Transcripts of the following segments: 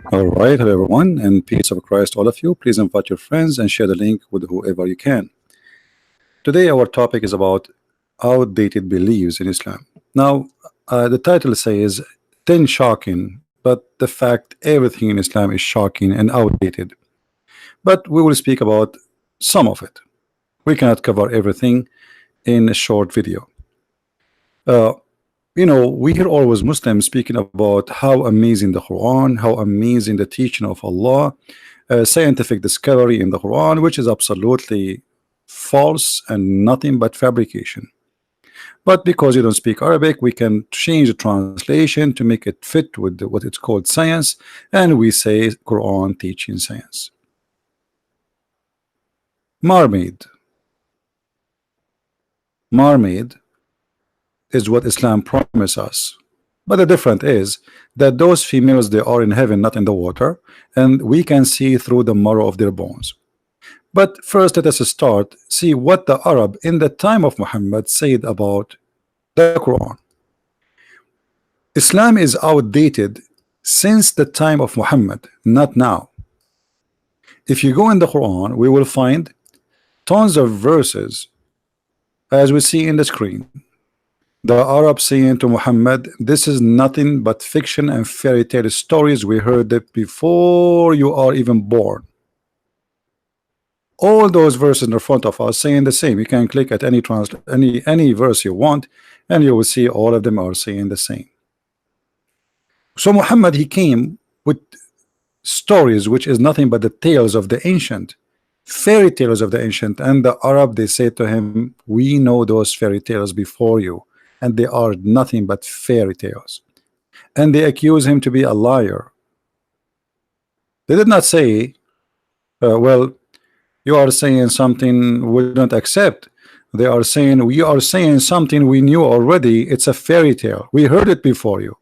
All right, hello everyone, and peace of Christ, all of you. Please invite your friends and share the link with whoever you can. Today, our topic is about outdated beliefs in Islam. Now, the title says 10 shocking, but the fact everything in Islam is shocking and outdated. But we will speak about some of it. We cannot cover everything in a short video. Uh, we hear always Muslims speaking about how amazing the Quran, how amazing the teaching of Allah, scientific discovery in the Quran, which is absolutely false and nothing but fabrication. But because you don't speak Arabic, we can change the translation to make it fit with what it's called science, and we say Quran teaching science. Mermaid. Mermaid is what Islam promises us. But the difference is that those females, they are in heaven, not in the water, and we can see through the marrow of their bones. But first, let us start see what the Arab in the time of Muhammad said about the Quran. Islam is outdated since the time of Muhammad, not now. If you go in the Quran, we will find tons of verses, as we see in the screen. The Arab saying to Muhammad, this is nothing but fiction and fairy tale stories. We heard it before you are even born. All those verses in front of us saying the same. You can click at any verse you want, and you will see all of them are saying the same. So Muhammad, he came with stories which is nothing but the tales of the ancient, fairy tales of the ancient, and the Arab, they say to him, we know those fairy tales before you, and they are nothing but fairy tales. And they accuse him to be a liar. They did not say, well, you are saying something we don't accept. They are saying, we are saying something we knew already. It's a fairy tale. We heard it before you.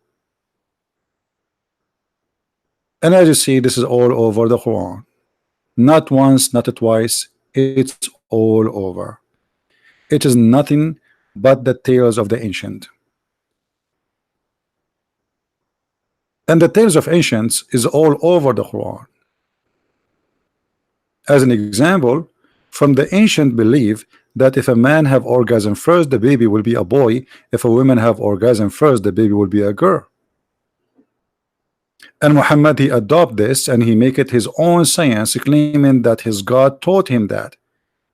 And as you see, this is all over the Quran. Not once, not twice. It's all over. It is nothing but the tales of the ancient. And the tales of ancients is all over the Quran. As an example, from the ancient belief that if a man have orgasm first, the baby will be a boy. If a woman have orgasm first, the baby will be a girl. And Muhammad, he adopt this and he make it his own science, claiming that his God taught him that.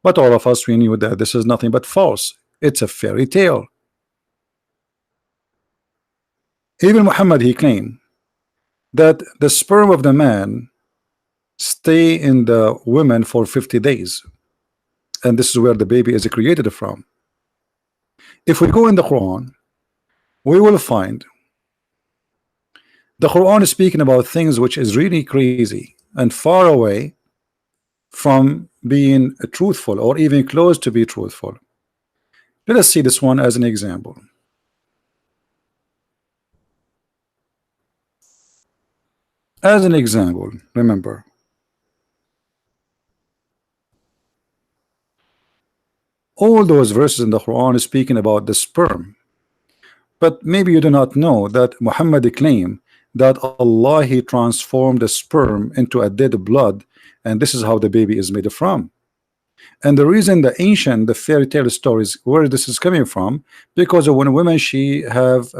But all of us, we knew that this is nothing but false. It's a fairy tale. Even Muhammad, he claimed that the sperm of the man stay in the woman for 50 days, and this is where the baby is created from. If we go in the Quran, we will find the Quran is speaking about things which is really crazy and far away from being truthful or even close to be truthful. Let us see this one as an example. As an example, remember, all those verses in the Quran is speaking about the sperm. But maybe you do not know that Muhammad claimed that Allah, he transformed the sperm into a dead blood, and this is how the baby is made from. And the reason the ancient, the fairy tale stories, where this is coming from, because when a woman, she have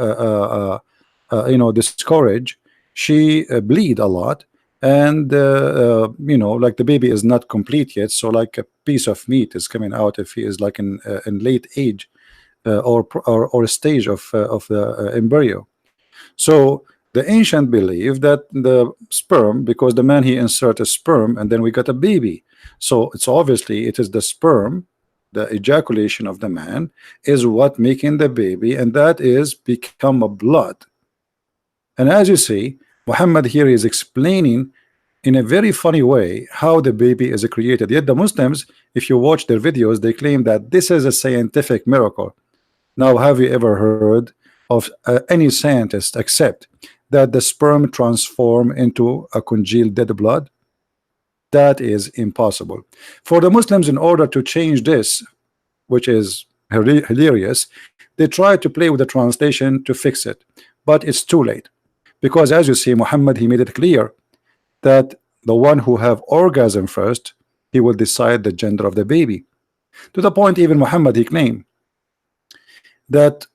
discourage, she bleed a lot, and like the baby is not complete yet, so like a piece of meat is coming out if he is like in late age or a stage of the embryo. So the ancient believe that the sperm, because the man, he insert a sperm and then we got a baby, so it's obviously it is the sperm, the ejaculation of the man is what making the baby, and that is become a blood. And as you see, Muhammad here is explaining in a very funny way how the baby is created. Yet the Muslims, if you watch their videos, they claim that this is a scientific miracle. Now, have you ever heard of any scientist accept that the sperm transform into a congealed dead blood? That is impossible. For the Muslims, in order to change this, which is hilarious, they try to play with the translation to fix it, but it's too late, because as you see, Muhammad, he made it clear that the one who have orgasm first, he will decide the gender of the baby. To the point, even Muhammad, he claimed that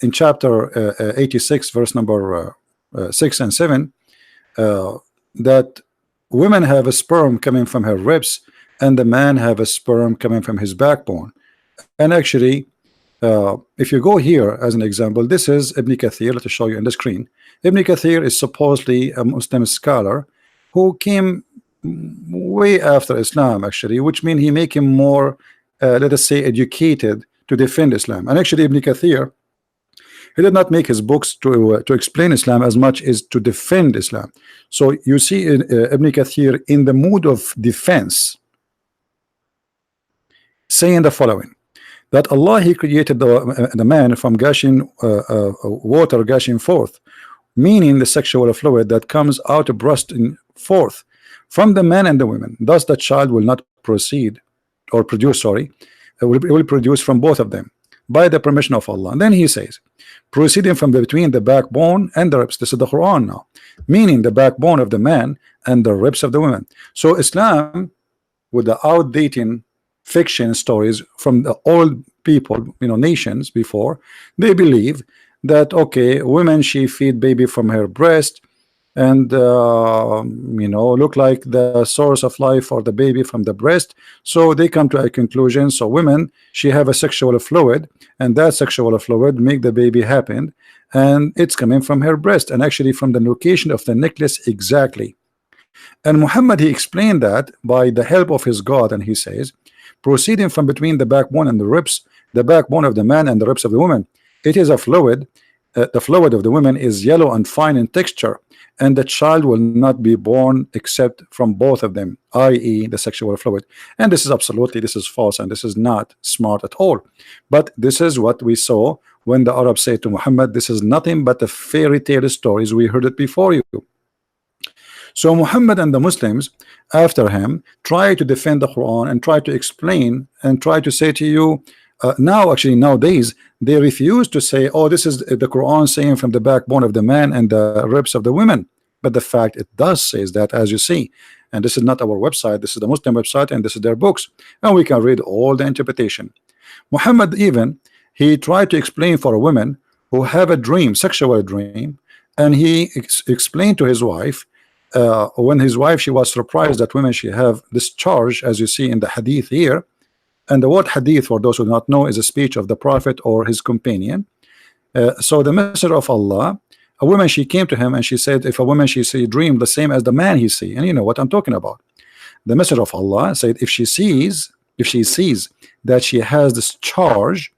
in chapter 86, verse number 6 and 7, that women have a sperm coming from her ribs, and the man have a sperm coming from his backbone. And actually, if you go here as an example, this is Ibn Kathir. Let me show you on the screen. Ibn Kathir is supposedly a Muslim scholar who came way after Islam, actually, which means he make him more, let us say, educated to defend Islam. And actually, Ibn Kathir, he did not make his books to explain Islam as much as to defend Islam. So you see Ibn Kathir in the mood of defense, saying the following: that Allah, he created the man from gushing water gushing forth, meaning the sexual fluid that comes out of bursting forth from the man and the women. Thus the child will not proceed or produce, will produce from both of them by the permission of Allah. And then he says, proceeding from between the backbone and the ribs. This is the Quran now, meaning the backbone of the man and the ribs of the women. So Islam, with the outdating fiction stories from the old people, nations before, they believe that okay, women, she feed baby from her breast, and look like the source of life for the baby from the breast. So they come to a conclusion. So women, she have a sexual fluid, and that sexual fluid make the baby happen, and it's coming from her breast, and actually from the location of the necklace exactly. And Muhammad, he explained that by the help of his God, and he says, proceeding from between the backbone and the ribs, the backbone of the man and the ribs of the woman, it is a fluid. The fluid of the woman is yellow and fine in texture, and the child will not be born except from both of them, i.e. the sexual fluid. And this is false, and this is not smart at all. But this is what we saw when the Arabs say to Muhammad, this is nothing but a fairy tale stories, we heard it before you. So Muhammad and the Muslims after him try to defend the Quran and try to explain and try to say to you, nowadays they refuse to say, oh, this is the Quran saying from the backbone of the man and the ribs of the women. But the fact it does says that, as you see. And this is not our website, this is the Muslim website, and this is their books, and we can read all the interpretation. Muhammad, even he tried to explain for a woman who have a dream, sexual dream, and he explained to his wife, when his wife, she was surprised that women, she have this charge, as you see in the hadith here. And the word hadith, for those who do not know, is a speech of the Prophet or his companion. So the Messenger of Allah, a woman, she came to him and she said, if a woman, she see dream the same as the man he see, and you know what I'm talking about. The Messenger of Allah said, if she sees that she has this charge,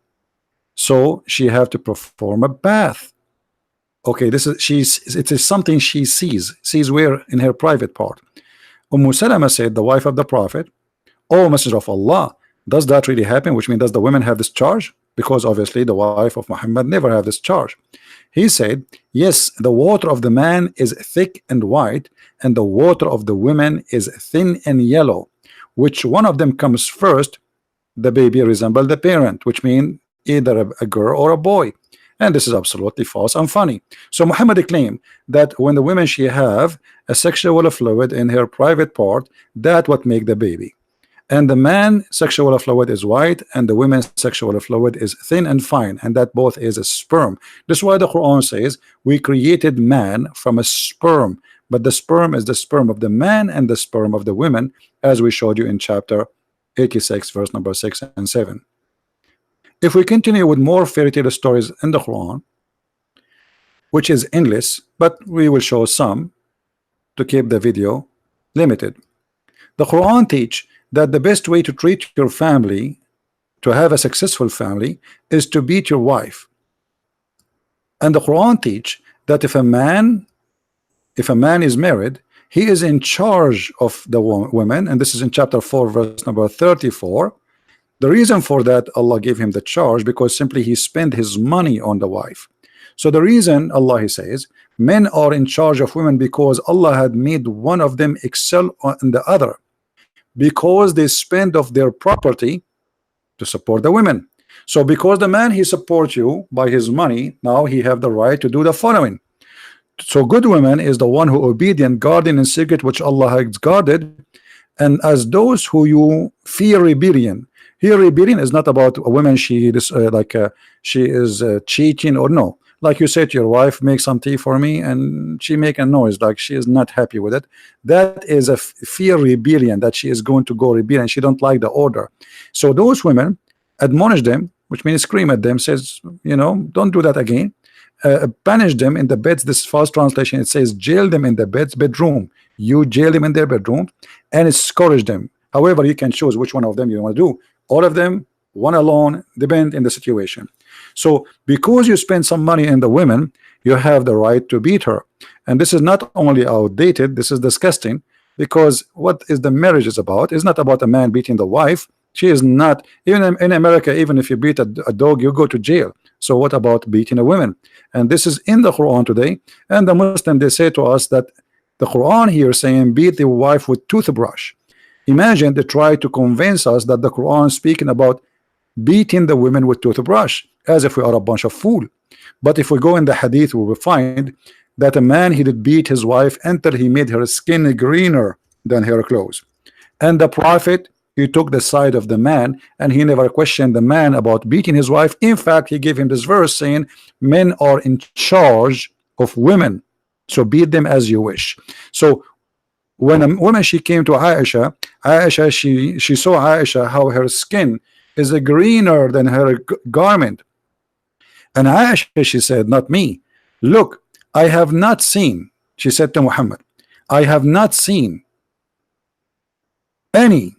so she have to perform a bath. Okay, it is something she sees where? In her private part. Salama said, the wife of the Prophet, oh Messenger of Allah, does that really happen? Which means, does the women have this charge? Because obviously the wife of Muhammad never have this charge. He said, yes, the water of the man is thick and white, and the water of the women is thin and yellow. Which one of them comes first? The baby resemble the parent, which means either a girl or a boy. And this is absolutely false and funny. So Muhammad claimed that when the women, she have a sexual fluid in her private part, that what make the baby. And the man sexual fluid is white, and the women's sexual fluid is thin and fine, and that both is a sperm. That's why the Quran says we created man from a sperm, but the sperm is the sperm of the man and the sperm of the women, as we showed you in chapter 86, verse number 6 and 7. If we continue with more fairy tale stories in the Quran, which is endless, but we will show some to keep the video limited. The Quran teach that the best way to treat your family, to have a successful family, is to beat your wife. And the Quran teach that if a man is married, he is in charge of the women, and this is in chapter 4, verse number 34. The reason for that, Allah gave him the charge because simply he spent his money on the wife. So the reason, Allah, he says, men are in charge of women because Allah had made one of them excel on the other, because they spend of their property to support the women. So because the man, he supports you by his money, now he have the right to do the following: So good women is the one who obedient, guarding in secret which Allah has guarded, and as those who you fear rebellion. Here rebellion is not about a woman she she is cheating or no. Like you said to your wife, make some tea for me, and she make a noise like she is not happy with it. That is a fear rebellion, that she is going to go rebellion. She don't like the order. So those women, admonish them, which means scream at them, says, you know, don't do that again. Banish them in the beds. This false translation, it says jail them in the bedroom. You jail them in their bedroom and scourge them. However, you can choose which one of them you want to do. All of them, one alone, depend in the situation. So because you spend some money in the women, you have the right to beat her. And this is not only outdated, this is disgusting, because what is the marriage is about is not about a man beating the wife. She is not, even in America, even if you beat a dog, you go to jail. So what about beating a woman? And this is in the Quran today. And the Muslim, they say to us that the Quran here saying beat the wife with toothbrush. Imagine they try to convince us that the Quran is speaking about beating the women with toothbrush, as if we are a bunch of fool. But if we go in the hadith, we will find that a man, he did beat his wife until he made her skin greener than her clothes. And the Prophet, he took the side of the man, and he never questioned the man about beating his wife. In fact, he gave him this verse saying men are in charge of women, so beat them as you wish. So when a woman, she came to Aisha, she saw Aisha how her skin is greener than her garment, and Aisha, she said, not me, look, I have not seen, she said to Muhammad, I have not seen any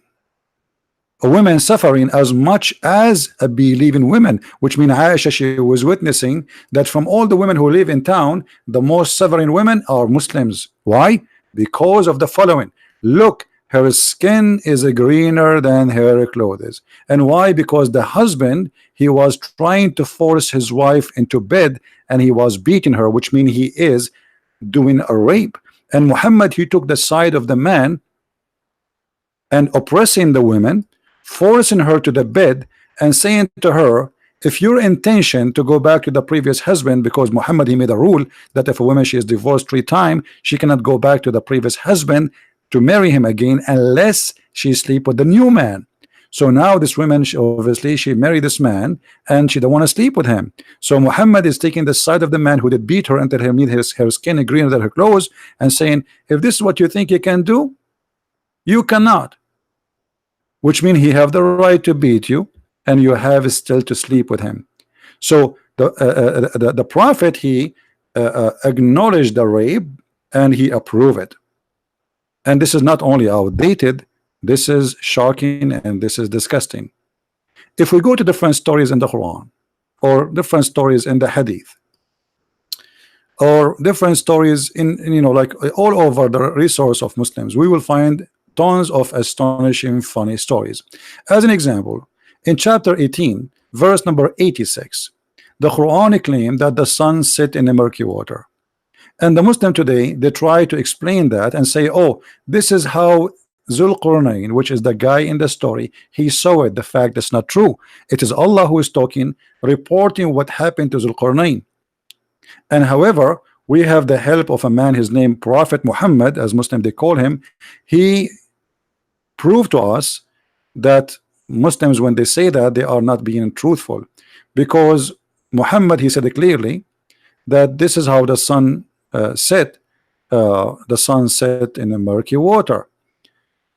women suffering as much as a believing women, which means Aisha, she was witnessing that from all the women who live in town, the most suffering women are Muslims. Why? Because of the following. Look, her skin is greener than her clothes. And why? Because the husband, he was trying to force his wife into bed, and he was beating her, which means he is doing a rape. And Muhammad, he took the side of the man and oppressing the women, forcing her to the bed, and saying to her, if your intention to go back to the previous husband, because Muhammad, he made a rule that if a woman, she is divorced 3 times, she cannot go back to the previous husband to marry him again unless she sleep with the new man. So now this woman, obviously she married this man and she don't want to sleep with him. So Muhammad is taking the side of the man who did beat her until her made her skin greener than her clothes, and saying, if this is what you think you can do, you cannot. Which means he have the right to beat you, and you have still to sleep with him. So the Prophet, he acknowledged the rape and he approved it. And this is not only outdated, this is shocking and this is disgusting. If we go to different stories in the Quran, or different stories in the Hadith, or different stories in you know, like all over the resource of Muslims, we will find tons of astonishing funny stories. As an example, in chapter 18, verse number 86, the Quran claimed that the sun set in a murky water. And the Muslim today, they try to explain that and say, oh, this is how Zulqarnain, which is the guy in the story, he saw it. The fact that's not true. It is Allah who is talking, reporting what happened to Zulqarnain. And however, we have the help of a man, his name Prophet Muhammad, as Muslim they call him. He proved to us that Muslims, when they say that, they are not being truthful, because Muhammad, he said clearly that this is how the sun set. The sun set in a murky water.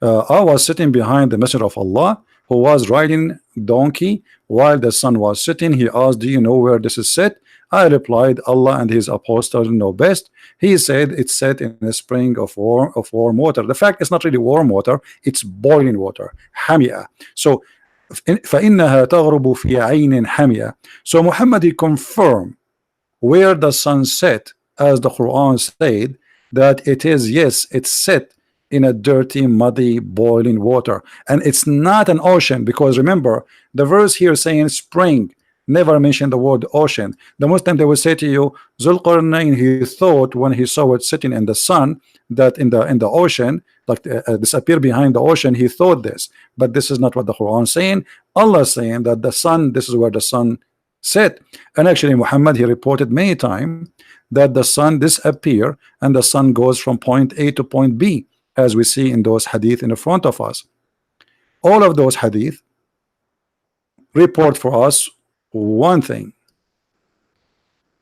I was sitting behind the Messenger of Allah, who was riding donkey while the sun was setting. He asked, do you know where this is set? I replied, Allah and his apostle know best. He said it's set in a spring of warm water. The fact, it's not really warm water, it's boiling water, hamia. So فإنها تغرب في عين حمية. So Muhammad, he confirmed where the sun set, as the Quran said, that it is, yes, it's set in a dirty, muddy, boiling water, and it's not an ocean, because remember the verse here saying spring, never mention the word ocean. The Muslim, they will say to you, Zulqarnain, he thought when he saw it sitting in the sun, that in the ocean, like disappear behind the ocean, he thought this. But this is not what the Quran is saying. Allah is saying that the sun, this is where the sun set. And actually Muhammad, he reported many times that the sun disappear and the sun goes from point A to point B, as we see in those hadith in front of us. All of those hadith report for us one thing,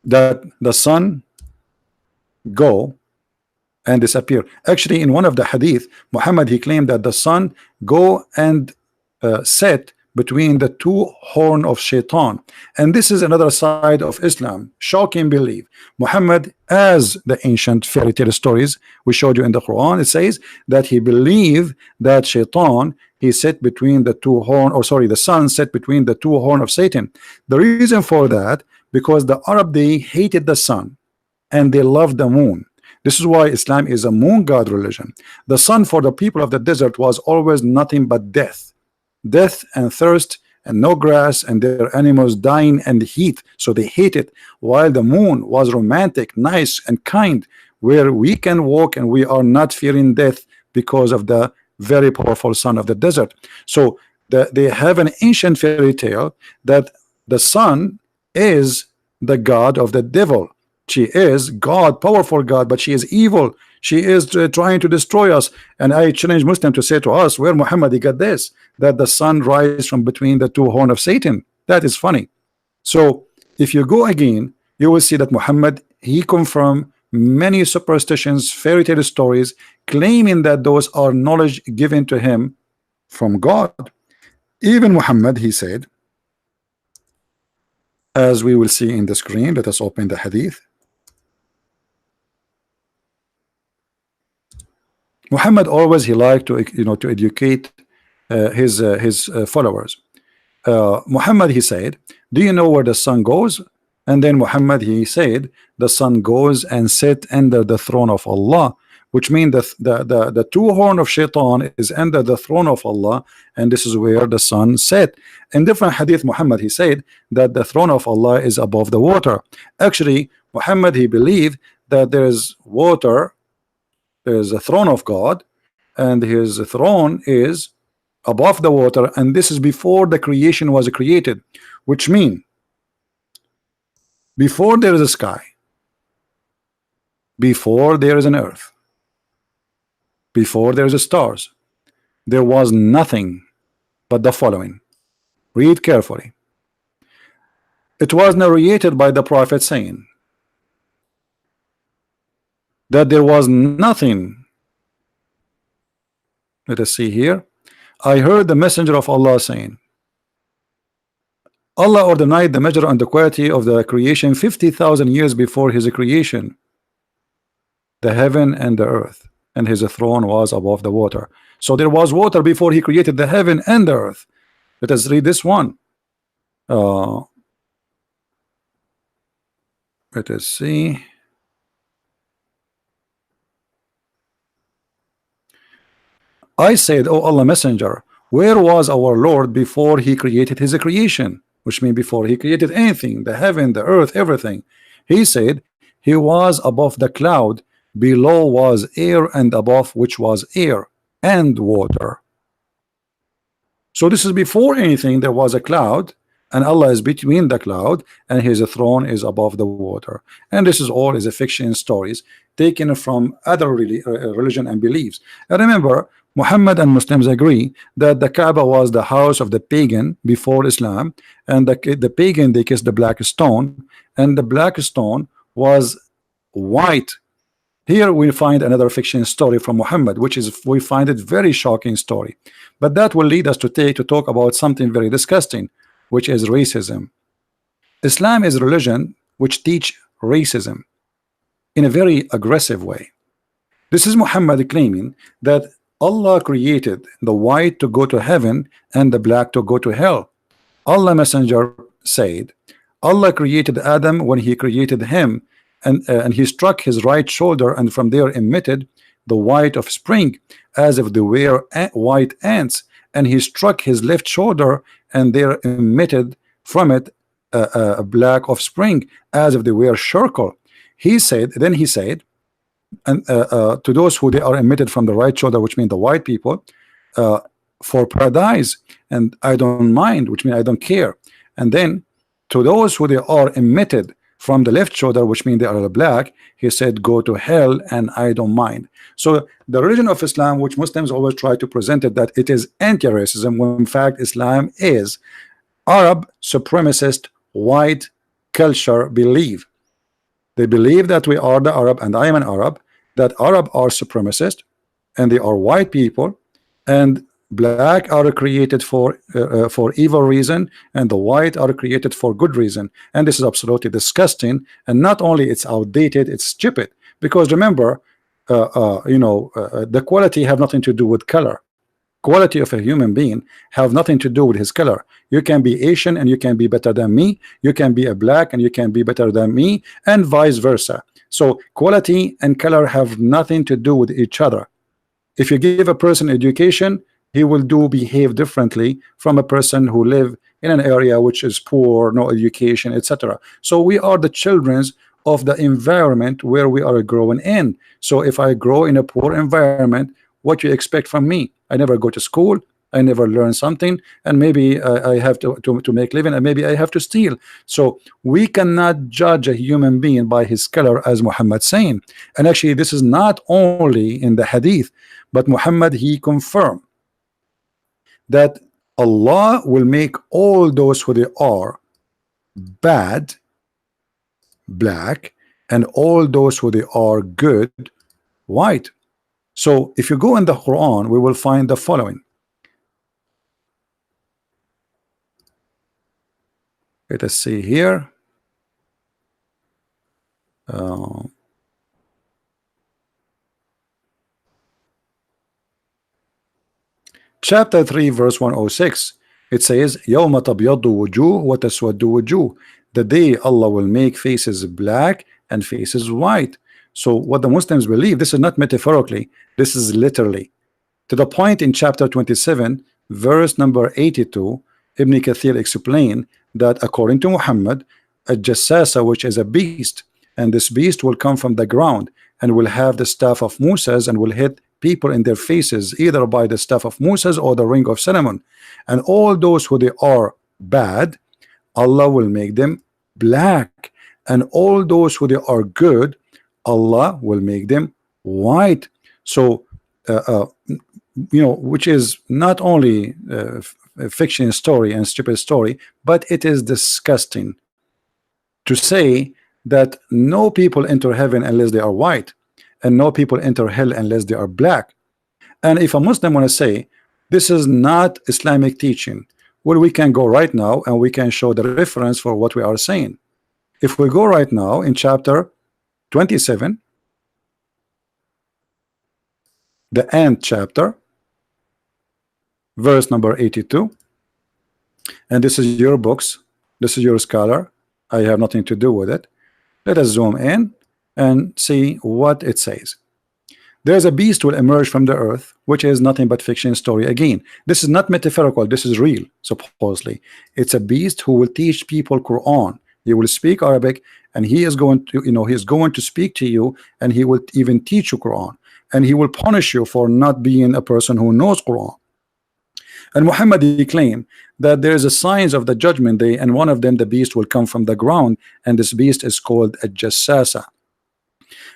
that the sun go and disappear. Actually, in one of the hadith, Muhammad, he claimed that the sun go and set between the two horn of shaitan. And this is another side of Islam, shocking belief. Muhammad, as the ancient fairy tale stories we showed you in the Quran, it says that he believed that shaitan, he set between the two horn, or sorry, the sun set between the two horn of Satan. The reason for that, because the Arab, they hated the sun and they loved the moon. This is why Islam is a moon god religion. The sun for the people of the desert was always nothing but death and thirst and no grass and their animals dying and heat, so they hate it. While the moon was romantic, nice and kind, where we can walk and we are not fearing death because of the very powerful sun of the desert. So they have an ancient fairy tale that the sun is the god of the devil. She is God, powerful God, but she is evil. She is trying to destroy us. And I challenge Muslim to say to us, where Muhammad he got this, that the sun rises from between the two horns of Satan. That is funny. So if you go again, you will see that Muhammad, he confirmed many superstitions, fairy tale stories, claiming that those are knowledge given to him from God. Even Muhammad, he said, as we will see in the screen, let us open the hadith. Muhammad always, he liked to, to educate his followers. Muhammad, he said, do you know where the sun goes? And then Muhammad, he said, the sun goes and sit under the throne of Allah, which means the two horn of shaitan is under the throne of Allah, and this is where the sun set. In different hadith, Muhammad, he said that the throne of Allah is above the water. Actually, Muhammad, he believed that there is water, there is a throne of God, and his throne is above the water, and this is before the creation was created, which means before there is a sky, before there is an earth, before there is a stars, there was nothing but the following. Read carefully. It was narrated by the Prophet saying that there was nothing. Let us see here. I heard the messenger of Allah saying, Allah ordained the measure and the quality of the creation 50,000 years before his creation, the heaven and the earth, and his throne was above the water. So there was water before he created the heaven and the earth. Let us read this one. Let us see. I said, O Allah messenger, where was our Lord before he created his creation? Which means before he created anything, the heaven, the earth, everything. He said he was above the cloud, below was air, and above which was air and water. So this is before anything. There was a cloud, and Allah is between the cloud, and his throne is above the water. And this is all is a fiction stories taken from other religion and beliefs. And remember, Muhammad and Muslims agree that the Kaaba was the house of the pagan before Islam, and the pagan, they kissed the black stone, and the black stone was white. Here we find another fiction story from Muhammad, which is, we find it very shocking story, but that will lead us to talk about something very disgusting, which is racism. Islam is a religion which teach racism in a very aggressive way. This is Muhammad claiming that Allah created the white to go to heaven and the black to go to hell. Allah messenger said Allah created Adam when he created him, and he struck his right shoulder, and from there emitted the white of spring as if they were white ants, and he struck his left shoulder, and there emitted from it a black of spring as if they were charcoal. He said, then he said, and to those who they are emitted from the right shoulder, which means the white people, for paradise, and I don't mind, which means I don't care. And then to those who they are emitted from the left shoulder, which means they are black, he said, go to hell and I don't mind. So the religion of Islam, which Muslims always try to present it that it is anti-racism, when in fact Islam is Arab supremacist white culture belief. They believe that we are the Arab, and I am an Arab, that Arab are supremacist and they are white people, and black are created for evil reason, and the white are created for good reason. And this is absolutely disgusting, and not only it's outdated, it's stupid. Because remember, the quality have nothing to do with color. Quality of a human being have nothing to do with his color. You can be Asian and you can be better than me, you can be a black and you can be better than me, and vice versa. So quality and color have nothing to do with each other. If you give a person education, he will behave differently from a person who live in an area which is poor, no education, etc. So we are the children of the environment where we are growing in. So if I grow in a poor environment, what you expect from me? I never go to school, I never learn something, and maybe I have to make living, and maybe I have to steal. So we cannot judge a human being by his color, as Muhammad saying. And actually this is not only in the hadith, but Muhammad, he confirmed that Allah will make all those who they are bad black, and all those who they are good white. So if you go in the Quran, we will find the following. Let us see here. Chapter 3 verse 106, it says يَوْمَ تَبْيَضُّ وُجُوهٌ وَتَسْوَدُّ وُجُوهٌ, the day Allah will make faces black and faces white. So what the Muslims believe, this is not metaphorically, this is literally, to the point in chapter 27 verse number 82, Ibn Kathir explained that according to Muhammad, a jassasa, which is a beast, and this beast will come from the ground and will have the staff of Moses and will hit people in their faces, either by the staff of Moses or the ring of Solomon. And all those who they are bad, Allah will make them black, and all those who they are good, Allah will make them white. So which is not only a fiction story and stupid story, but it is disgusting to say that no people enter heaven unless they are white, and no people enter hell unless they are black. And if a Muslim want to say this is not Islamic teaching, well, we can go right now and we can show the reference for what we are saying. If we go right now in chapter 27, the end chapter, verse number 82, and this is your books, this is your scholar, I have nothing to do with it. Let us zoom in and see what it says. There's a beast will emerge from the earth, which is nothing but fiction story. Again, this is not metaphorical, this is real. Supposedly it's a beast who will teach people Quran. He will speak Arabic, and he is going to, he is going to speak to you, and he will even teach you Quran, and he will punish you for not being a person who knows Quran. And Muhammad, he claimed that there is a signs of the judgment day, and one of them, the beast will come from the ground, and this beast is called a jassasa.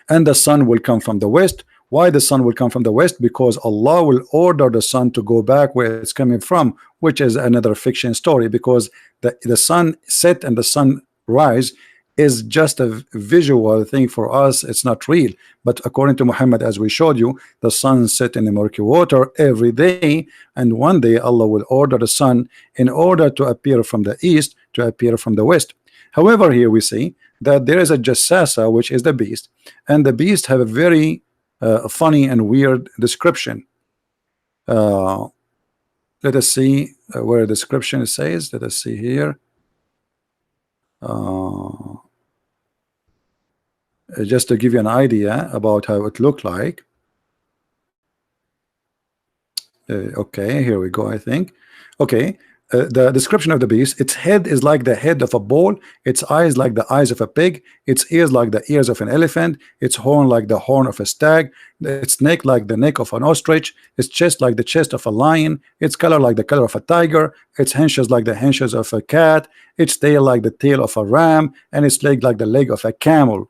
And the sun will come from the west. Why the sun will come from the west? Because Allah will order the sun to go back where it's coming from, which is another fiction story, because the sun set and the sun rise is just a visual thing for us. It's not real. But according to Muhammad, as we showed you, the sun set in the murky water every day, and one day Allah will order the sun in order to appear from the east to appear from the west. However, here we see that there is a jassasa, which is the beast, and the beast have a very funny and weird description. Let us see where the description says. Let us see here. Just to give you an idea about how it looked like. Okay, here we go. I think. Okay, the description of the beast: its head is like the head of a bull, its eyes like the eyes of a pig, its ears like the ears of an elephant, its horn like the horn of a stag, its neck like the neck of an ostrich, its chest like the chest of a lion, its color like the color of a tiger, its haunches like the haunches of a cat, its tail like the tail of a ram, and its leg like the leg of a camel.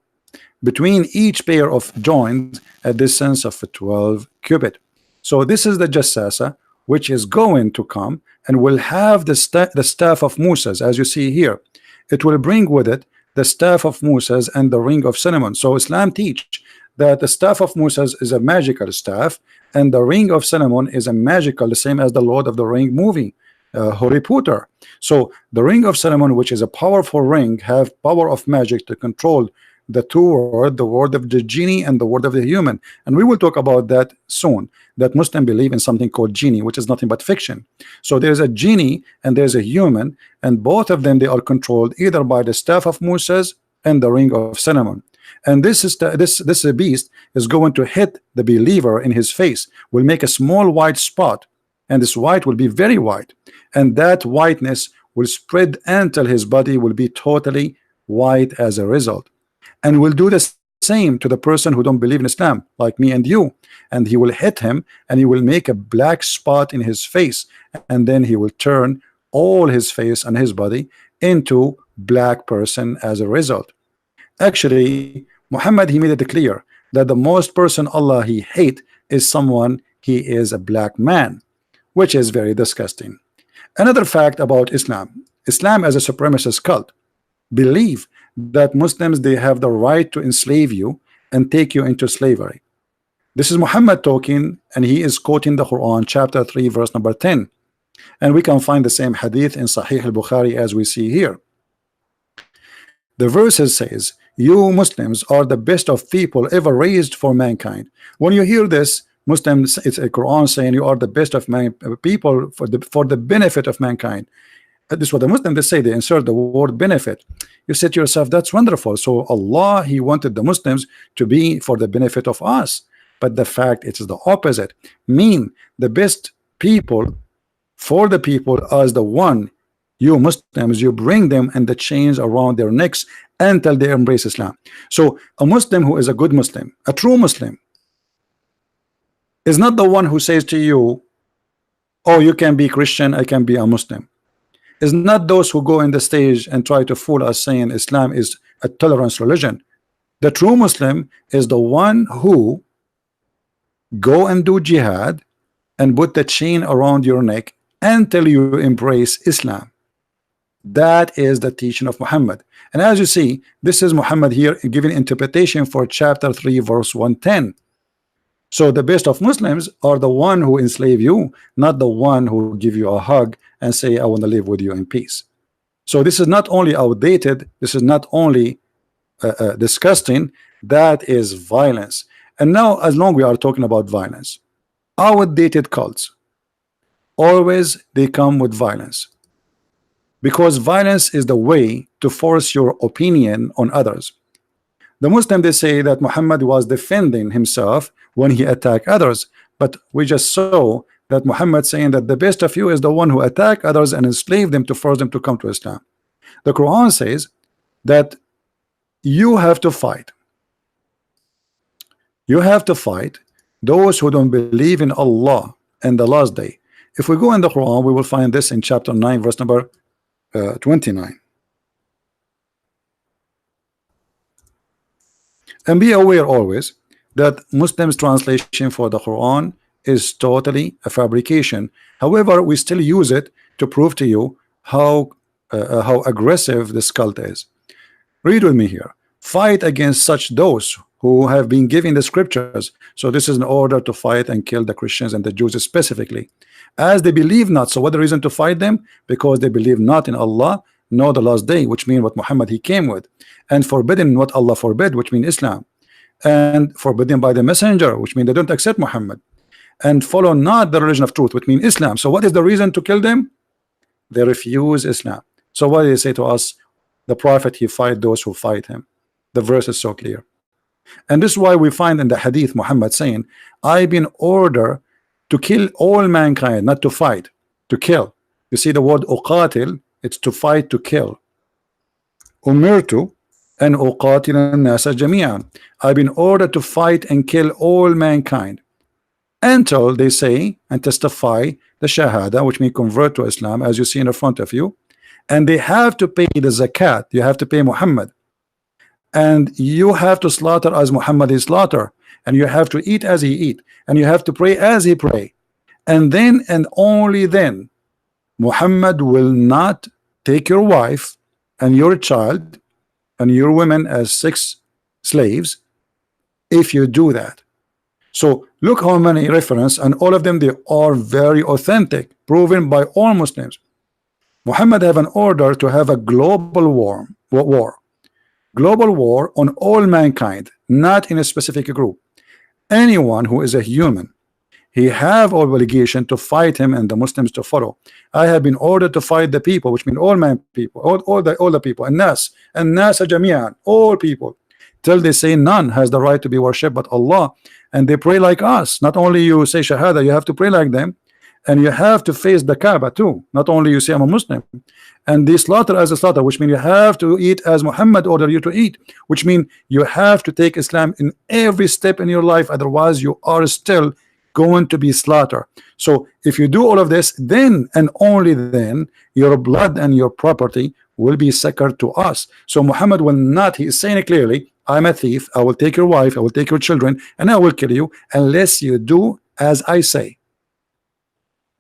Between each pair of joints a distance of 12 cubit. So this is the Jassasa, which is going to come and will have the staff of Moses, as you see here. It will bring with it the staff of Moses and the ring of Solomon. So Islam teach that the staff of Moses is a magical staff, and the ring of Solomon is a magical, the same as the Lord of the Ring movie, Harry Potter. So the ring of Solomon, which is a powerful ring, have power of magic to control the two words, the word of the genie and the word of the human. And we will talk about that soon, that Muslims believe in something called genie, which is nothing but fiction. So there's a genie and there's a human, and both of them, they are controlled either by the staff of Moses and the ring of Solomon. And this beast is going to hit the believer in his face, will make a small white spot, and this white will be very white, and that whiteness will spread until his body will be totally white as a result, and will do the same to the person who don't believe in Islam, like me and you. And he will hit him, and he will make a black spot in his face, and then he will turn all his face and his body into black person as a result. Actually, Muhammad, he made it clear that the most person Allah he hate is someone he is a black man, which is very disgusting. Another fact about Islam: Islam as a supremacist cult believe that Muslims, they have the right to enslave you and take you into slavery. This is Muhammad talking, and he is quoting the Quran, chapter 3, verse number 10. And we can find the same hadith in Sahih al-Bukhari as we see here. The verses says, "You Muslims are the best of people ever raised for mankind." When you hear this, Muslims, it's a Quran saying you are the best of people for the benefit of mankind. This is what the Muslims, they say, they insert the word benefit. You say to yourself, that's wonderful. So Allah, he wanted the Muslims to be for the benefit of us. But the fact it is the opposite. Mean the best people for the people as the one, you Muslims, you bring them and the chains around their necks until they embrace Islam. So a Muslim who is a good Muslim, a true Muslim, is not the one who says to you, oh, you can be Christian, I can be a Muslim. Is not those who go in the stage and try to fool us saying Islam is a tolerance religion. The true Muslim is the one who go and do jihad and put the chain around your neck until you embrace Islam. That is the teaching of Muhammad. And as you see, this is Muhammad here giving interpretation for chapter 3, verse 110. So the best of Muslims are the one who enslave you, not the one who give you a hug and say, I want to live with you in peace. So this is not only outdated, this is not only disgusting, that is violence. And now, as long we are talking about violence, outdated cults, always they come with violence, because violence is the way to force your opinion on others. The Muslim, they say that Muhammad was defending himself when he attacked others, but we just saw that Muhammad saying that the best of you is the one who attack others and enslave them to force them to come to Islam. The Quran says that you have to fight. You have to fight those who don't believe in Allah and the last day. If we go in the Quran, we will find this in chapter 9, verse number 29. And be aware always that Muslims translation for the Quran is totally a fabrication. However, we still use it to prove to you how aggressive this cult is. Read with me here. Fight against such those who have been given the scriptures. So this is in order to fight and kill the Christians and the Jews specifically, as they believe not. So what the reason to fight them? Because they believe not in Allah, nor the last day, which means what Muhammad he came with, and forbidden what Allah forbid, which means Islam, and forbidden by the messenger, which means they don't accept Muhammad, and follow not the religion of truth, which means Islam. So what is the reason to kill them? They refuse Islam. So what do they say to us? The Prophet, he fight those who fight him. The verse is so clear. And this is why we find in the hadith Muhammad saying, I've been ordered to kill all mankind, not to fight, to kill. You see the word uqatil, it's to fight, to kill. Umirtu and uqatil an-nasa jami'an. I've been ordered to fight and kill all mankind until they say and testify the shahada, which means convert to Islam, as you see in the front of you, and they have to pay the zakat. You have to pay Muhammad, and you have to slaughter as Muhammad is slaughter, and you have to eat as he eat, and you have to pray as he pray, and then and only then Muhammad will not take your wife and your child and your women as sex slaves if you do that. So look how many references, and all of them, they are very authentic, proven by all Muslims. Muhammad have an order to have a global war, global war on all mankind, not in a specific group. Anyone who is a human, he have obligation to fight him and the Muslims to follow. I have been ordered to fight the people, which mean all man people, all the people, and nas jami'an, all people, till they say none has the right to be worshipped but Allah, and they pray like us. Not only you say shahada, you have to pray like them, and you have to face the Kaaba too. Not only you say I'm a Muslim, and they slaughter as a slaughter, which means you have to eat as Muhammad ordered you to eat, which means you have to take Islam in every step in your life, otherwise you are still going to be slaughtered. So if you do all of this, then and only then your blood and your property will be sacred to us. So Muhammad will not, he is saying it clearly, I'm a thief, I will take your wife, I will take your children, and I will kill you unless you do as I say.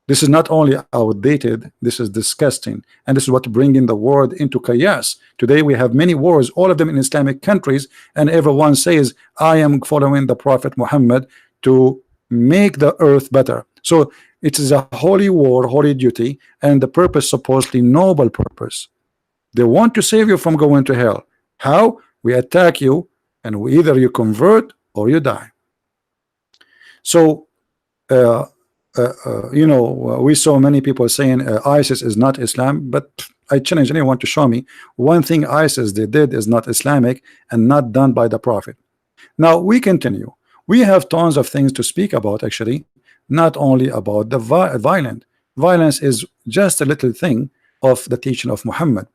This is not only outdated, this is disgusting, and this is what bringing the world into chaos. Today we have many wars, all of them in Islamic countries, and everyone says I am following the Prophet Muhammad to make the earth better. So it is a holy war, holy duty, and the purpose supposedly noble purpose. They want to save you from going to hell. How? We attack you, and either you convert or you die. So you know, we saw many people saying ISIS is not Islam, but I challenge anyone to show me one thing ISIS they did is not Islamic and not done by the Prophet. Now we continue. We have tons of things to speak about, actually, not only about the violent. Violence is just a little thing of the teaching of Muhammad.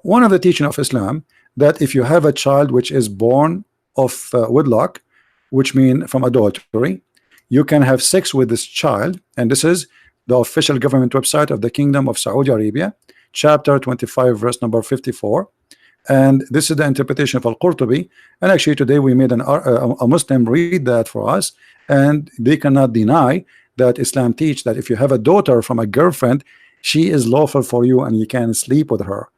One of the teaching of Islam, that if you have a child which is born of wedlock, which means from adultery, you can have sex with this child, and this is the official government website of the Kingdom of Saudi Arabia, chapter 25, verse number 54. And this is the interpretation of Al-Qurtubi. And actually today we made a Muslim read that for us, and they cannot deny that Islam teach that if you have a daughter from a girlfriend, she is lawful for you and you can sleep with her,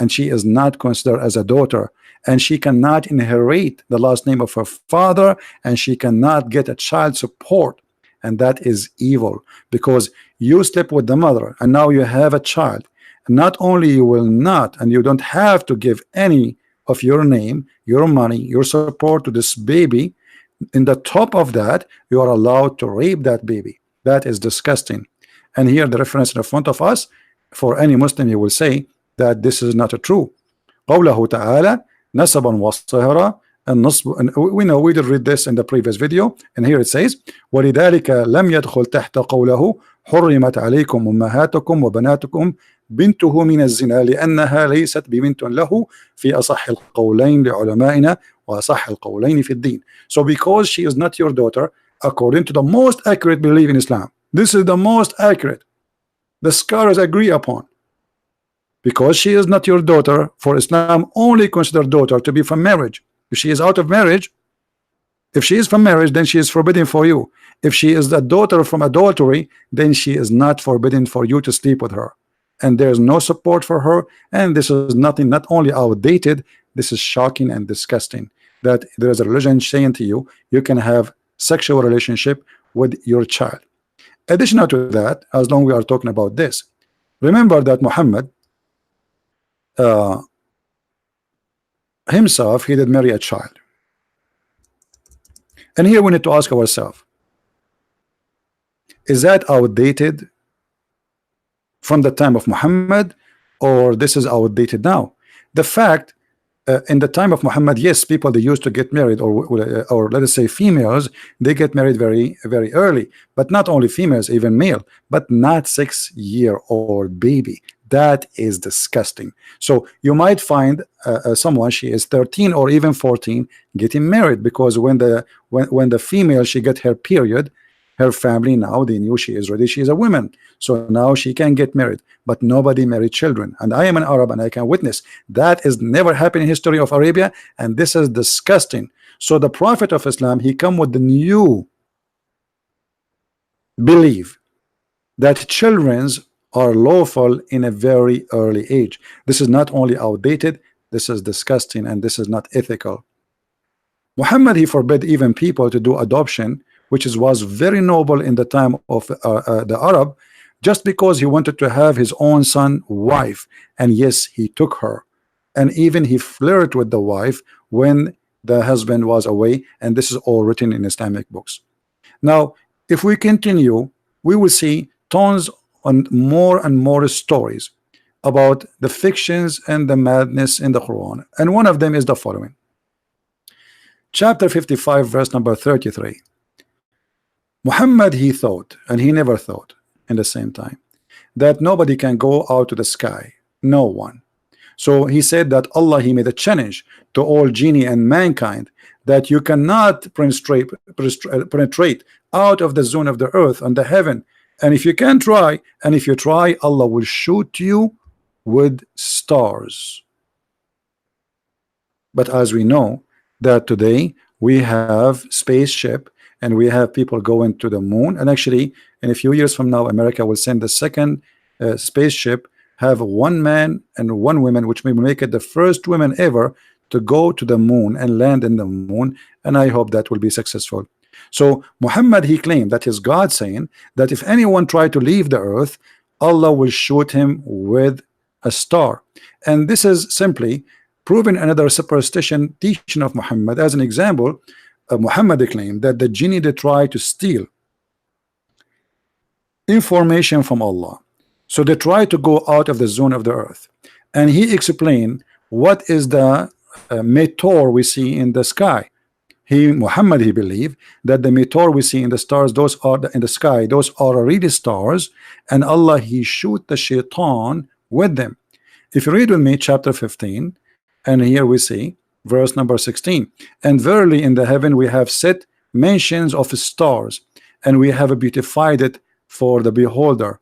and she is not considered as a daughter, and she cannot inherit the last name of her father, and she cannot get a child support, and that is evil, because you slept with the mother and now you have a child. Not only you will not, and you don't have to give any of your name, your money, your support to this baby, in the top of that you are allowed to rape that baby. That is disgusting. And here the reference in front of us, for any Muslim, you will say that this is not true. قوله تعالى نسبا وصهرا النصب, and we know we did read this in the previous video, and here it says ولذلك لم يدخل تحت قوله حرمت عليكم أمهاتكم وبناتكم بنته من الزنا لأنها ليست ببنت له في أصح القولين لعلمائنا وأصح القولين في الدين. So because she is not your daughter, according to the most accurate belief in Islam, this is the most accurate, the scholars agree upon, because she is not your daughter, for Islam only consider daughter to be from marriage. If she is out of marriage, if she is from marriage, then she is forbidden for you. If she is the daughter from adultery, then she is not forbidden for you to sleep with her, and there is no support for her. And this is nothing, not only outdated, this is shocking and disgusting, that there is a religion saying to you you can have sexual relationship with your child. Additional to that, as long we are talking about this, remember that Muhammad himself, he did marry a child. And here we need to ask ourselves, is that outdated from the time of Muhammad, or this is outdated now? The fact In the time of Muhammad, yes, people they used to get married, or let us say females, they get married very early. But not only females, even male, but not 6-year-old baby. That is disgusting. So you might find someone, she is 13 or even 14, getting married, because when the female she get her period, her family now they knew she is ready, she is a woman, so now she can get married. But nobody married children, and I am an Arab and I can witness that is never happened in history of Arabia, and this is disgusting. So the Prophet of Islam, he come with the new belief that children's are lawful in a very early age. This is not only outdated, this is disgusting, and this is not ethical. Muhammad, he forbid even people to do adoption, which was very noble in the time of the Arab, just because he wanted to have his own son wife. And yes, he took her, and even he flirted with the wife when the husband was away, and this is all written in Islamic books. Now if we continue, we will see tons and more stories about the fictions and the madness in the Quran, and one of them is the following. Chapter 55, verse number 33. Muhammad, he thought, and he never thought in the same time, that nobody can go out to the sky, no one. So he said that Allah, he made a challenge to all genie and mankind, that you cannot penetrate out of the zone of the earth and the heaven, and if you can try, and if you try, Allah will shoot you with stars. But as we know that today we have spaceship, and we have people going to the moon, and actually in a few years from now America will send the second spaceship, have one man and one woman, which may make it the first women ever to go to the moon and land in the moon, and I hope that will be successful. So Muhammad, he claimed that his God, saying that if anyone try to leave the earth, Allah will shoot him with a star. And this is simply proving another superstition teaching of Muhammad. As an example, Muhammad claimed that the genie, they try to steal information from Allah, so they try to go out of the zone of the earth, and he explained what is the meteor we see in the sky. Muhammad, he believed that the meteor we see in the stars, those are in the sky, those are really stars, and Allah, he shoot the shaitan with them. If you read with me chapter 15, and here we see verse number 16, and verily in the heaven we have set mentions of stars, and we have beautified it for the beholder,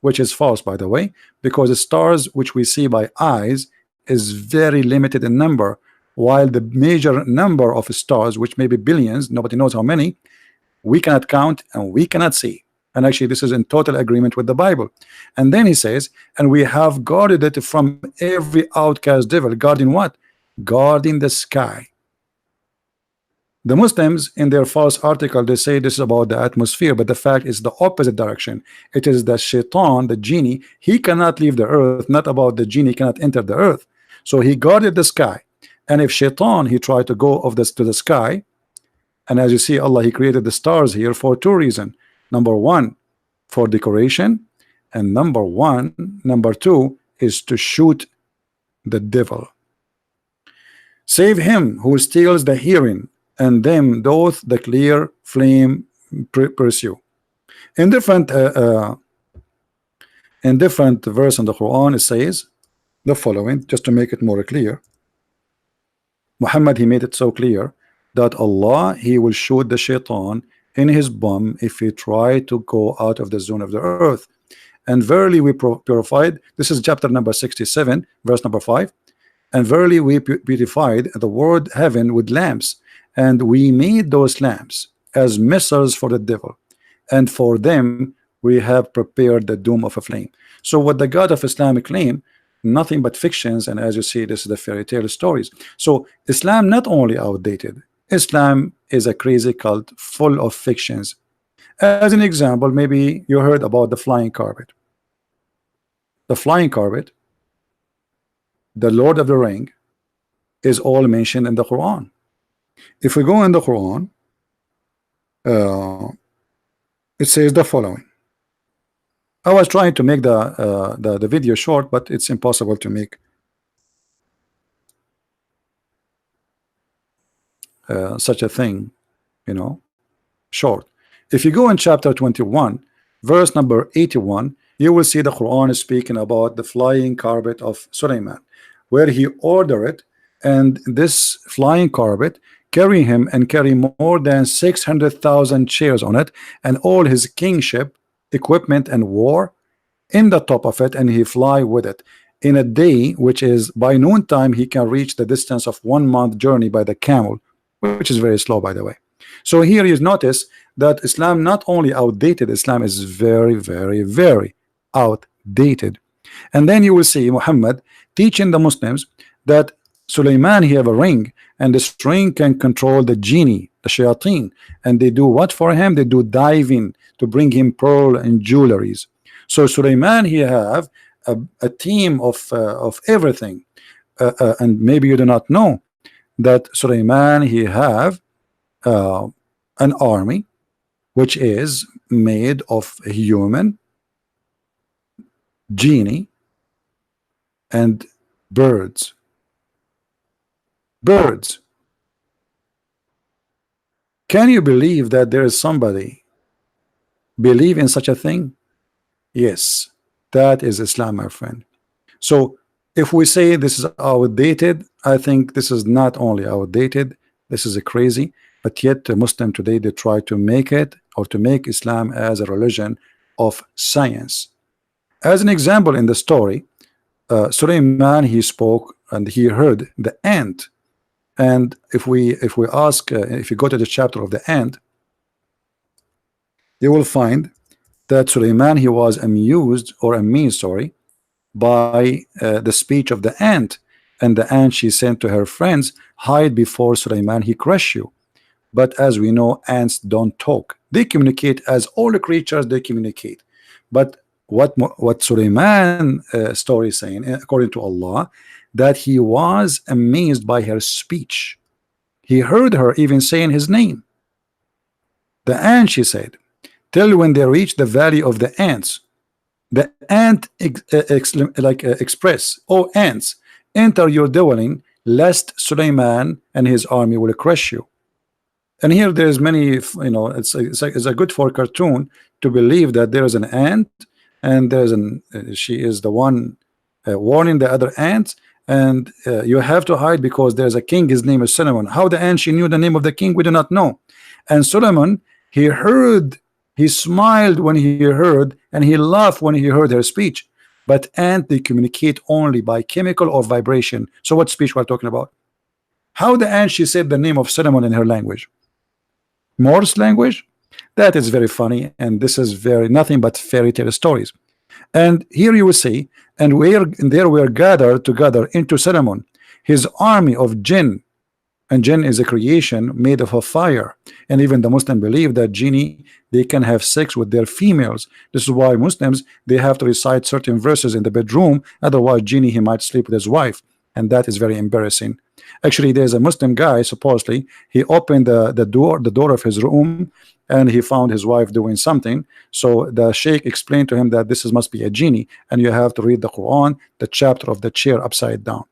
which is false, by the way, because the stars which we see by eyes is very limited in number, while the major number of stars, which may be billions, nobody knows how many, we cannot count and we cannot see. And actually this is in total agreement with the Bible. And then he says, and we have guarded it from every outcast devil. Guarding what? Guarding the sky. The Muslims in their false article, they say this is about the atmosphere, but the fact is the opposite direction. It is the shaitan, the genie, he cannot leave the earth, not about the genie cannot enter the earth. So he guarded the sky. And if shaitan, he tried to go of this to the sky, and as you see, Allah, he created the stars here for two reasons. Number one, for decoration, and number two is to shoot the devil. Save him who steals the hearing, and them doth the clear flame pursue. In different verse in the Quran, it says the following, just to make it more clear. Muhammad, he made it so clear that Allah, he will shoot the shaitan in his bum if he try to go out of the zone of the earth. And verily we purified, this is chapter number 67, verse number 5, and verily we beautified the world heaven with lamps, and we made those lamps as missiles for the devil, and for them we have prepared the doom of a flame. So what the God of Islam claim, nothing but fictions, and as you see, this is the fairy tale stories. So Islam not only outdated, Islam is a crazy cult full of fictions. As an example, maybe you heard about the flying carpet. The flying carpet, the Lord of the Ring, is all mentioned in the Quran. If we go in the Quran, it says the following. I was trying to make the video short, but it's impossible to make. such a thing, you know, short. If you go in chapter 21, verse number 81, you will see the Quran is speaking about the flying carpet of Sulaiman, where he ordered it, and this flying carpet carry him and carry more than 600,000 chairs on it, and all his kingship equipment and war in the top of it, and he fly with it in a day, which is by noontime he can reach the distance of 1 month journey by the camel, which is very slow, by the way. So here you notice that Islam not only outdated, Islam is very, very, very outdated. And then you will see Muhammad teaching the Muslims that Sulaiman, he have a ring, and this ring can control the genie, the shayateen, and they do what for him? They do diving to bring him pearl and jewelries. So Sulaiman, he have a team of everything, and maybe you do not know that Sulaiman, he have an army which is made of human, genie, and birds. Birds. Can you believe that there is somebody believe in such a thing? Yes, that is Islam, my friend. So if we say this is outdated, I think this is not only outdated, this is a crazy, but yet the Muslim today, they try to make it, or to make Islam as a religion of science. As an example in the story, Sulaiman, he spoke and he heard the ant. And if we ask, if you go to the chapter of the ant, you will find that Sulaiman, he was amused, or amazed, sorry, by the speech of the ant. And the ant, she said to her friends, hide before Sulaiman, he crush you. But as we know, ants don't talk. They communicate as all the creatures, they communicate. But what Sulaiman story is saying, according to Allah, that he was amazed by her speech. He heard her even saying his name. The ant, she said, till when they reach the valley of the ants, the ant express, oh ants, enter your dwelling, lest Sulaiman and his army will crush you. And here there's many, you know, it's a good for a cartoon to believe that there is an ant, and there's she is the one warning the other ants, and you have to hide because there's a king, his name is Solomon. How the ant, she knew the name of the king, we do not know. And Solomon, he heard, he smiled when he heard, and he laughed when he heard her speech. But ant, they communicate only by chemical or vibration. So what speech we're talking about? How the ant, she said the name of Solomon in her language? Morse language? That is very funny, and this is very nothing but fairy tale stories. And here you will see, and there we are gathered together into Solomon, his army of jinn, and jinn is a creation made of a fire. And even the Muslim believe that genie, they can have sex with their females. This is why Muslims, they have to recite certain verses in the bedroom, otherwise genie, he might sleep with his wife, and that is very embarrassing. Actually, there's a Muslim guy, supposedly he opened the door of his room, and he found his wife doing something. So the sheikh explained to him that this must be a genie, and you have to read the Quran, the chapter of the chair upside down.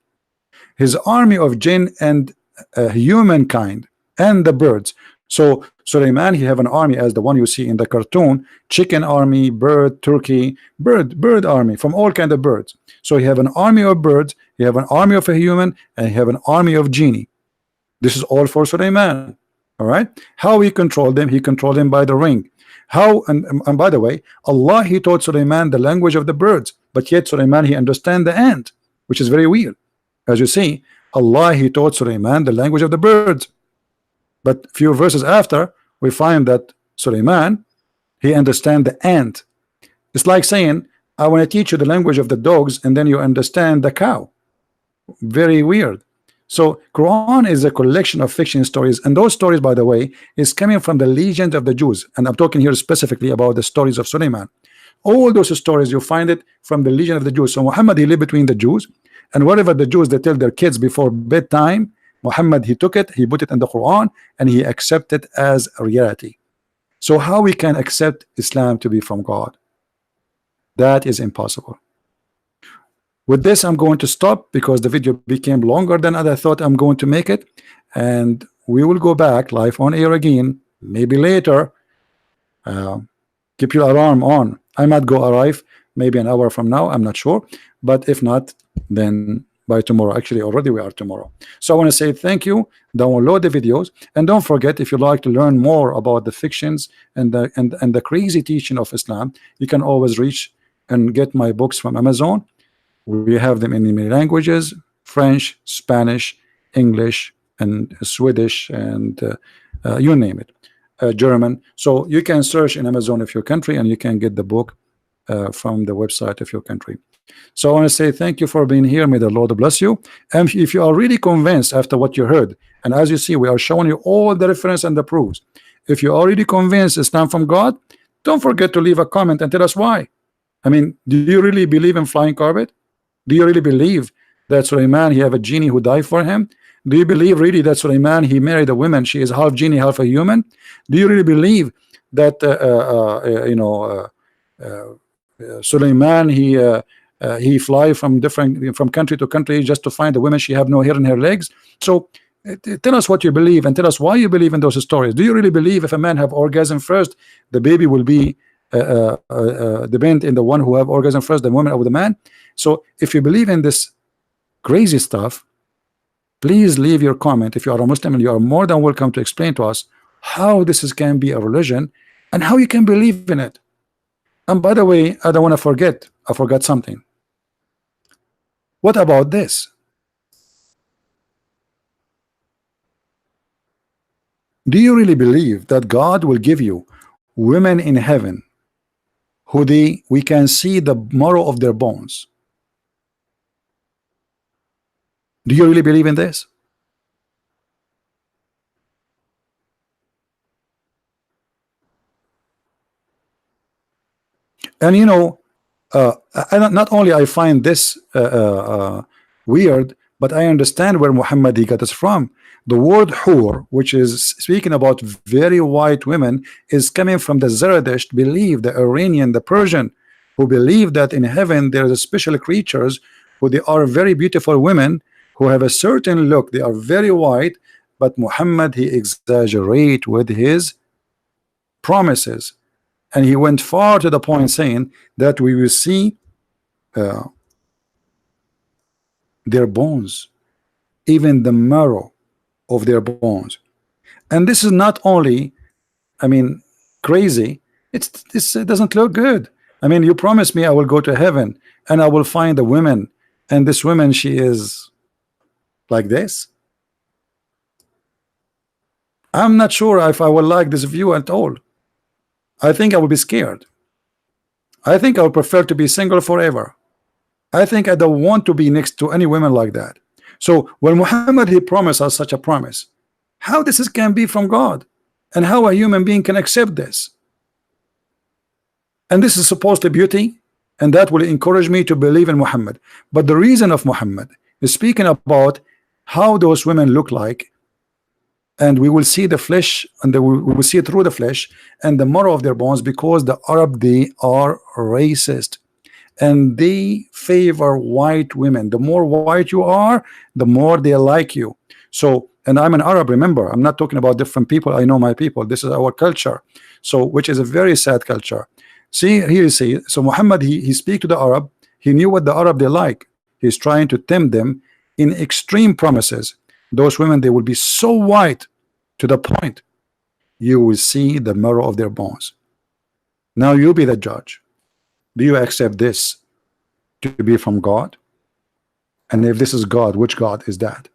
His army of jinn and humankind and the birds. So Sulaiman, he have an army as the one you see in the cartoon, chicken army, bird, turkey, bird army from all kind of birds. So he have an army of birds, he have an army of a human, and he have an army of genie. This is all for Sulaiman. All right, how he controlled them? He controlled them by the ring. How, and by the way, Allah, he taught Sulaiman the language of the birds, but yet Sulaiman, he understand the ant, which is very weird. As you see, Allah, he taught Sulaiman the language of the birds, but few verses after we find that Sulaiman, he understand the ant. It's like saying, I want to teach you the language of the dogs, and then you understand the cow. Very weird. So Quran is a collection of fiction stories, and those stories, by the way, is coming from the legend of the Jews, and I'm talking here specifically about the stories of Sulaiman. All those stories, you find it from the legend of the Jews. So Muhammad, he lived between the Jews, and whatever the Jews, they tell their kids before bedtime, Muhammad, he took it, he put it in the Quran, and he accepted as a reality. So how we can accept Islam to be from God? That is impossible. With this, I'm going to stop because the video became longer than I thought I'm going to make it, and we will go back live on air again, maybe later. Keep your alarm on. I might go arrive maybe an hour from now, I'm not sure, but if not, then by tomorrow. Actually, already we are tomorrow. So I want to say thank you. Download the videos, and don't forget, if you like to learn more about the fictions and the crazy teaching of Islam, you can always reach and get my books from Amazon. We have them in many languages: French, Spanish, English, and Swedish, and you name it, German. So you can search in Amazon of your country, and you can get the book from the website of your country. So I want to say thank you for being here. May the Lord bless you. And if you are really convinced after what you heard, and as you see, we are showing you all the reference and the proofs. If you're already convinced Islam from God, don't forget to leave a comment and tell us why. I mean, do you really believe in flying carpet? Do you really believe that Sulaiman, he have a genie who died for him? Do you believe really that Sulaiman, he married a woman, she is half genie, half a human? Do you really believe that Sulaiman, he fly from country to country just to find a woman she have no hair in her legs? So tell us what you believe, and tell us why you believe in those stories. Do you really believe if a man have orgasm first, the baby will be depend in the one who have orgasm first, the woman or the man? So if you believe in this crazy stuff, please leave your comment. If you are a Muslim, and you are more than welcome to explain to us how this can be a religion and how you can believe in it. And by the way, I don't want to forget, I forgot something. What about this? Do you really believe that God will give you women in heaven who we can see the marrow of their bones? Do you really believe in this? And you know, not only I find this weird, but I understand where Muhammad he got this from. The word hur, which is speaking about very white women, is coming from the Zoroastrian belief, the Iranian, the Persian, who believe that in heaven there are special creatures who they are very beautiful women who have a certain look. They are very white, but Muhammad he exaggerate with his promises, and he went far to the point saying that we will see their bones, even the marrow of their bones. And this is not only, I mean, crazy, it doesn't look good. I mean, you promised me I will go to heaven and I will find a woman, and this woman, she is like this. I'm not sure if I will like this view at all. I think I will be scared. I think I would prefer to be single forever. I think I don't want to be next to any women like that. So when Muhammad he promised us such a promise, how this can be from God, and how a human being can accept this? And this is supposed to be beauty, and that will encourage me to believe in Muhammad. But the reason of Muhammad is speaking about how those women look like, and we will see the flesh, and we will see through the flesh and the marrow of their bones, because the Arab, they are racist and they favor white women. The more white you are, the more they like you. So, and I'm an Arab, remember, I'm not talking about different people. I know my people. This is our culture. So, which is a very sad culture. See, here you see, so Muhammad he speak to the Arab. He knew what the Arab they like. He's trying to tempt them in extreme promises. Those women, they will be so white to the point you will see the marrow of their bones. Now you be the judge. Do you accept this to be from God? And if this is God, which God is that?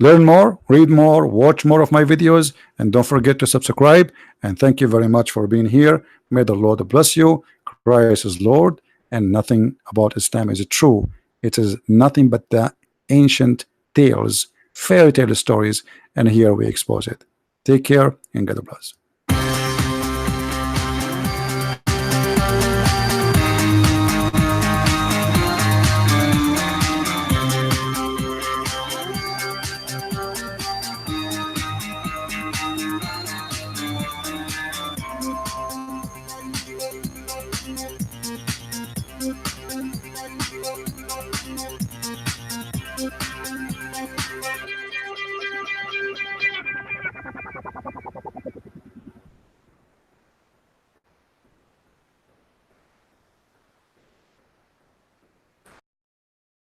Learn more, read more, watch more of my videos, and don't forget to subscribe. And thank you very much for being here. May the Lord bless you. Christ is Lord, and nothing about Islam is true. It is nothing but the ancient tales, fairy tale stories, and here we expose it. Take care and God bless.